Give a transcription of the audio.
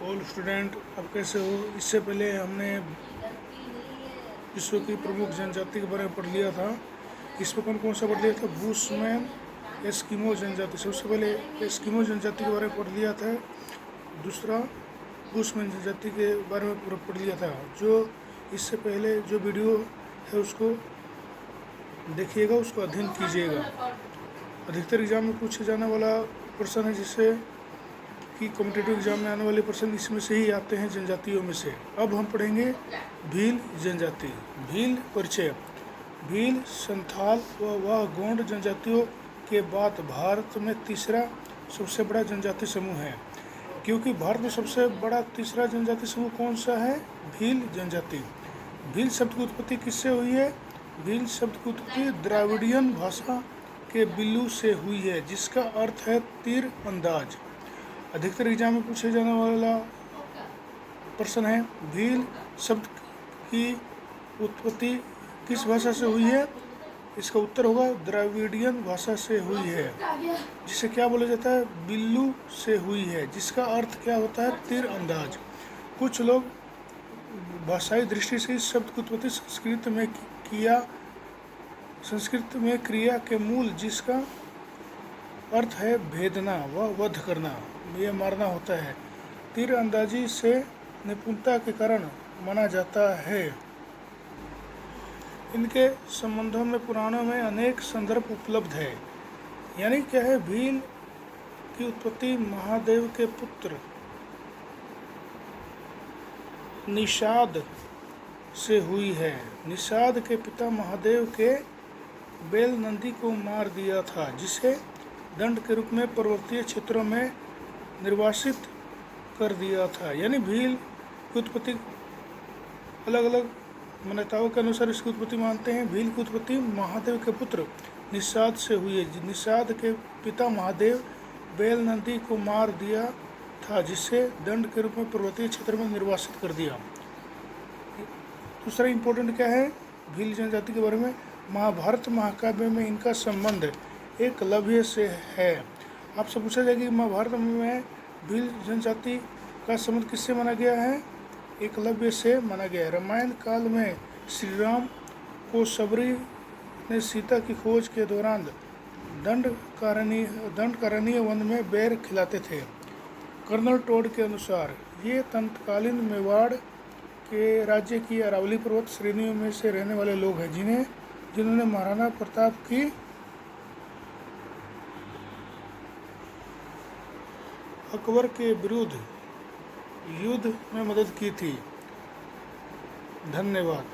All student, अब कैसे हो? इससे पहले हमने विश्व की प्रमुख जनजाति के बारे में पढ़ लिया था। इसमें कौन कौन सा पढ़ लिया था? बुशमैन, एस्किमो जनजाति। सबसे पहले एस्किमो जनजाति के बारे में पढ़ लिया था। दूसरा बुशमैन जनजाति के बारे में पूरा पढ़ लिया था। जो इससे पहले जो वीडियो है उसको देखिएगा, उसको अध्ययन कीजिएगा। अधिकतर एग्जाम में पूछे जाने वाला प्रश्न है, जिससे कि कॉम्पिटिटिव एग्जाम में आने वाले प्रश्न इसमें से ही आते हैं, जनजातियों में से। अब हम पढ़ेंगे भील जनजाति। भील परिचय। भील, संथाल व गोंड जनजातियों के बाद भारत में तीसरा सबसे बड़ा जनजाति समूह है। क्योंकि भारत में सबसे बड़ा तीसरा जनजाति समूह कौन सा है? भील जनजाति। भील शब्द की उत्पत्ति किससे हुई है? भील शब्द की उत्पत्ति द्राविडियन भाषा के बिल्लू से हुई है, जिसका अर्थ है तीर अंदाज। अधिकतर एग्जाम में पूछे जाने वाला प्रश्न है, भील शब्द की उत्पत्ति किस भाषा से हुई है? इसका उत्तर होगा द्राविडियन भाषा से हुई है, जिसे क्या बोला जाता है? बिल्लू से हुई है, जिसका अर्थ क्या होता है? तीर अंदाज। कुछ लोग भाषाई दृष्टि से इस शब्द की उत्पत्ति संस्कृत में क्रिया के मूल, जिसका अर्थ है भेदना व वध करना, यह मारना होता है, तीर अंदाजी से निपुणता के कारण माना जाता है। इनके संबंधों में पुराणों में अनेक संदर्भ उपलब्ध है। यानी क्या है? भील की उत्पत्ति महादेव के पुत्र निषाद से हुई है। निषाद के पिता महादेव के बेल नंदी को मार दिया था, जिसे दंड के रूप में पर्वतीय क्षेत्रों में निर्वासित कर दिया था। यानी भील की उत्पत्ति अलग अलग मान्यताओं के अनुसार इसकी उत्पत्ति मानते हैं। भील की उत्पत्ति महादेव के पुत्र निषाद से हुई है। निषाद के पिता महादेव बेल नंदी को मार दिया था, जिसे दंड के रूप में पर्वतीय क्षेत्र में निर्वासित कर दिया। दूसरा इम्पोर्टेंट क्या है भील जनजाति के बारे में? महाभारत महाकाव्य में इनका संबंध एकलव्य से है। आपसे पूछा जाएगा कि महाभारत में भील जनजाति का संबंध किससे माना गया है? एकलव्य से माना गया है। रामायण काल में श्री राम को सबरी ने सीता की खोज के दौरान दंडकारण्य वन में बेर खिलाते थे। कर्नल टोड के अनुसार ये तत्कालीन मेवाड़ के राज्य की अरावली पर्वत श्रेणियों में से रहने वाले लोग हैं, जिन्होंने महाराणा प्रताप की अकबर के विरुद्ध युद्ध में मदद की थी। धन्यवाद।